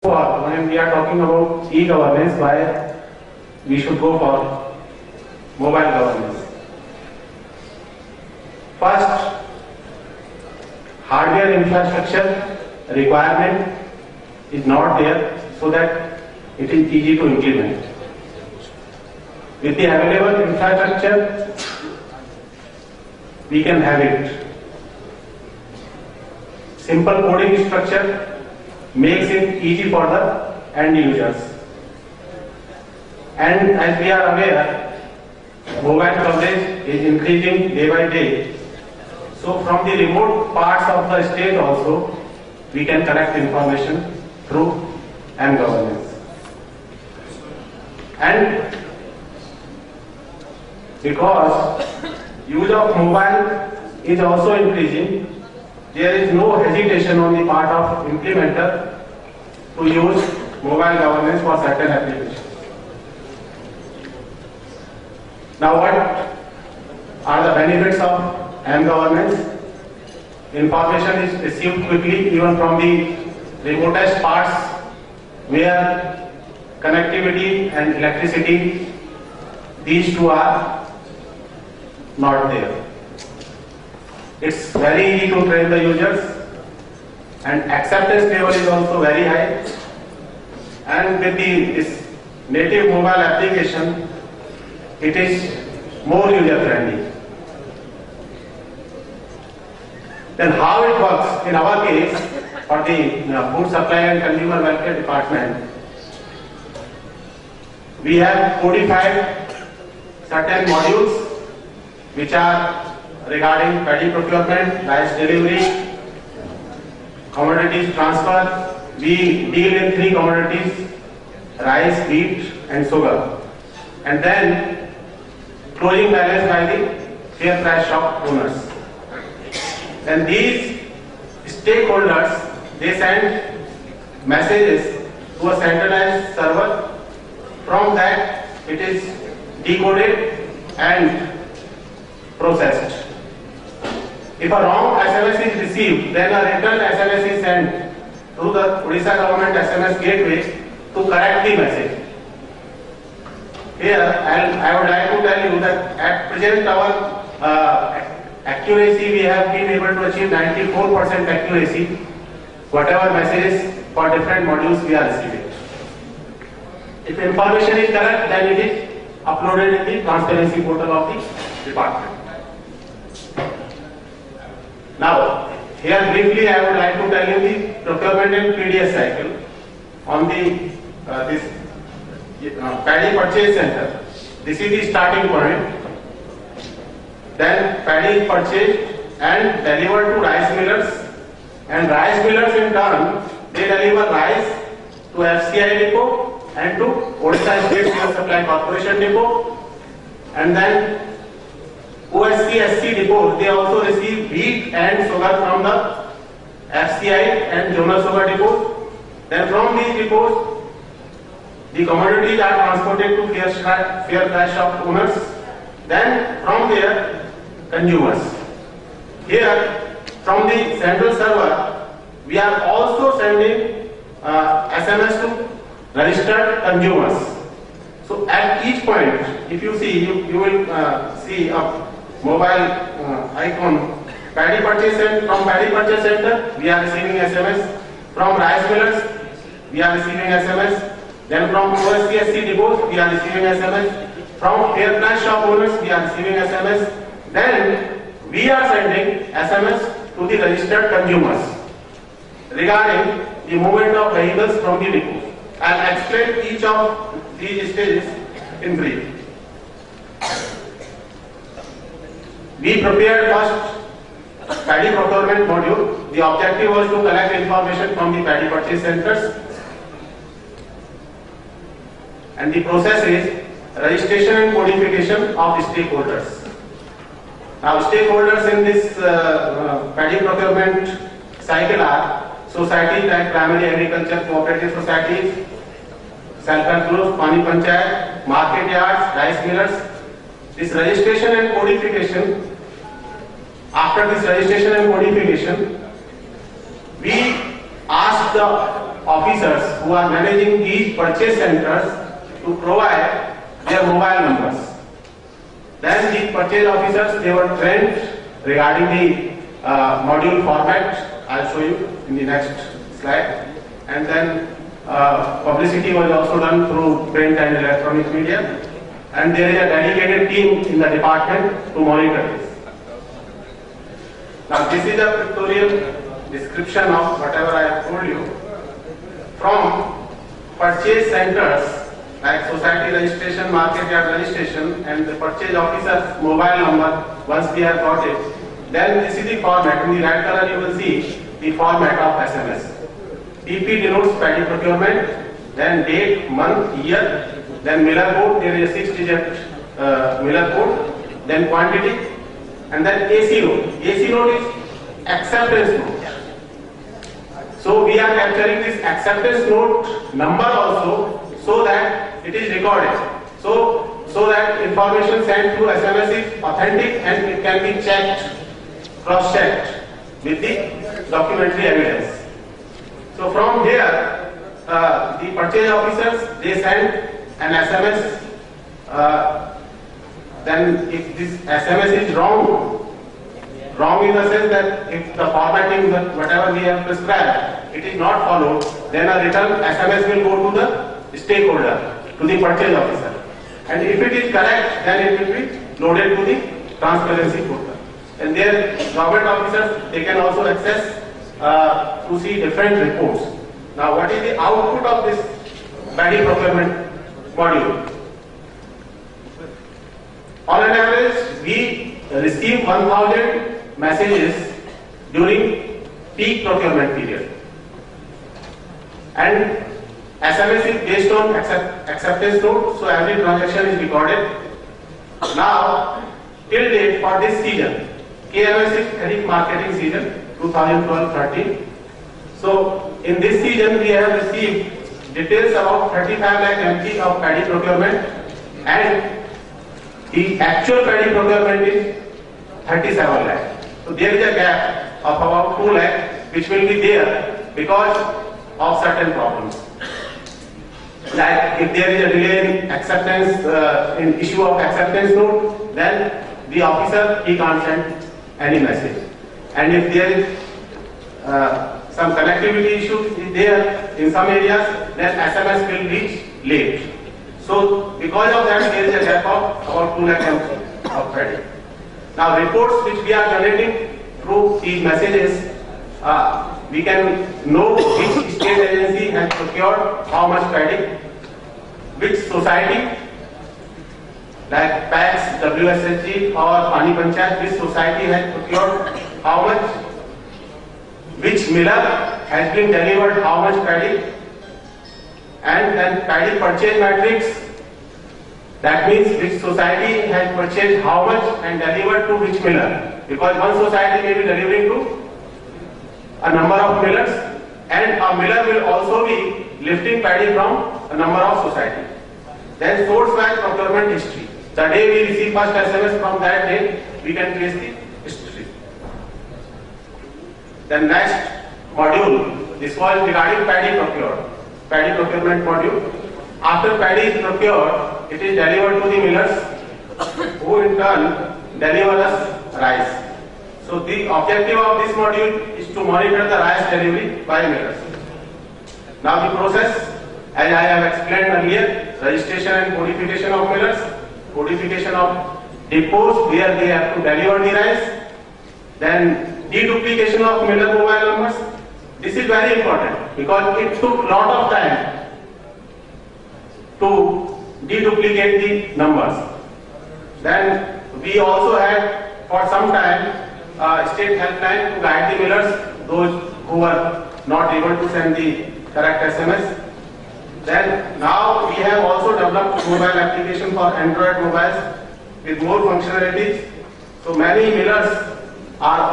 When we are talking about e-governance, why we should go for mobile governance. First, hardware infrastructure requirement is not there so that it is easy to implement. With the available infrastructure, we can have it. Simple coding structure makes it easy for the end users. And as we are aware, mobile coverage is increasing day by day. So from the remote parts of the state also, we can collect information through m-governance. And because use of mobile is also increasing, there is no hesitation on the part of implementer to use mobile governance for certain applications. Now, what are the benefits of m-governance? Information is received quickly even from the remotest parts where connectivity and electricity, these two are not there. It's very easy to train the users, and acceptance level is also very high. And with this native mobile application, it is more user friendly. Then how it works? In our case, for the Food Supply and Consumer Welfare Department, we have codified certain modules which are regarding paddy procurement, rice delivery, commodities transfer. We deal in 3 commodities: rice, wheat and sugar. And then closing balance by the fair price shop owners. And these stakeholders, they send messages to a centralized server. From that, it is decoded and processed. If a wrong SMS is received, then a return SMS is sent through the Odisha government SMS gateway to correct the message. Here, I would like to tell you that at present our accuracy, we have been able to achieve 94% accuracy, whatever messages for different modules we are receiving. If information is correct, then it is uploaded in the transparency portal of the department. Now, here briefly I would like to tell you the procurement and PDS cycle on the this paddy purchase center. This is the starting point. Then paddy is purchased and delivered to rice millers, and rice millers in turn they deliver rice to FCI depot and to Odisha State Fuel Supply Corporation depot, and then OSC SC depot, they also receive wheat and sugar from the FCI and Zonal Sugar depot. Then from these depots, the commodities are transported to fair price shop owners. Then from there, consumers. Here, from the central server, we are also sending SMS to registered consumers. So at each point, if you see, you will see a mobile icon, paddy purchase center. From paddy purchase center, we are receiving SMS. From rice millers, we are receiving SMS. Then from OSCSC depots, we are receiving SMS. From fair price shop owners, we are receiving SMS. Then we are sending SMS to the registered consumers regarding the movement of vehicles from the depot. I will explain each of these stages in brief. We prepared first paddy procurement module. The objective was to collect information from the paddy purchase centers, and the process is registration and codification of stakeholders. Now, stakeholders in this paddy procurement cycle are societies like primary agriculture cooperative societies, self-help groups, pani panchayat, market yards, rice millers. This registration and codification, after this registration and codification, we ask the officers who are managing these purchase centers to provide their mobile numbers. Then the purchase officers, they were trained regarding the module format. I'll show you in the next slide. And then publicity was also done through print and electronic media. And there is a dedicated team in the department to monitor this. Now this is a pictorial description of whatever I have told you. From purchase centers like society registration, market yard registration, and the purchase officer's mobile number, once we have got it, then this is the format. In the right color you will see the format of SMS. PP denotes paddy procurement, then date, month, year, then Miller code, there is a 6-digit Miller code, then quantity, and then AC note. AC note is acceptance note. So we are capturing this acceptance note number also, so that it is recorded. So that information sent through SMS is authentic and it can be checked, cross-checked with the documentary evidence. So from here, the purchase officers, they send an SMS. Then if this SMS is wrong in the sense that if the formatting, whatever we have prescribed, it is not followed, then a return SMS will go to the stakeholder, to the purchase officer. And if it is correct, then it will be loaded to the transparency portal. And there, government officers, they can also access to see different reports. Now, what is the output of this paddy procurement module? On an average, we receive 1,000 messages during peak procurement period. And SMS is based on acceptance note, so every transaction is recorded. Now, till date for this season, KMS is Kharif marketing season 2012-13. So, in this season, we have received details about 35 lakh MT of paddy procurement, and the actual paddy procurement is 37 lakh. So, there is a gap of about 2 lakh which will be there because of certain problems. Like if there is a delay in acceptance, in issue of acceptance note, then the officer, he can't send any message. And if there is some connectivity issues there in some areas, then SMS will reach late. So because of that, there is a gap of about 2 lakh MT of paddy. Now reports which we are generating through these messages, we can know which state agency has procured how much paddy, which society, like PAX, WSSG or Pani Panchayat, which society has procured how much, which miller has been delivered how much paddy, and then paddy purchase matrix, that means which society has purchased how much and delivered to which miller, because one society may be delivering to a number of millers, and a miller will also be lifting paddy from a number of societies. Then source-wise procurement history. The day we receive first SMS, from that day we can trace the history. The next module, this was regarding paddy procurement module. After paddy is procured, it is delivered to the millers, who in turn deliver us rice. So the objective of this module is to monitor the rice delivery by millers. Now the process, as I have explained earlier, registration and codification of millers, codification of depots where they have to deliver the rice, then deduplication of miller mobile numbers. This is very important because it took a lot of time to deduplicate the numbers. Then we also had for some time state helpline to guide the millers, those who were not able to send the correct SMS. Then now we have also developed mobile application for Android mobiles with more functionalities. So many millers are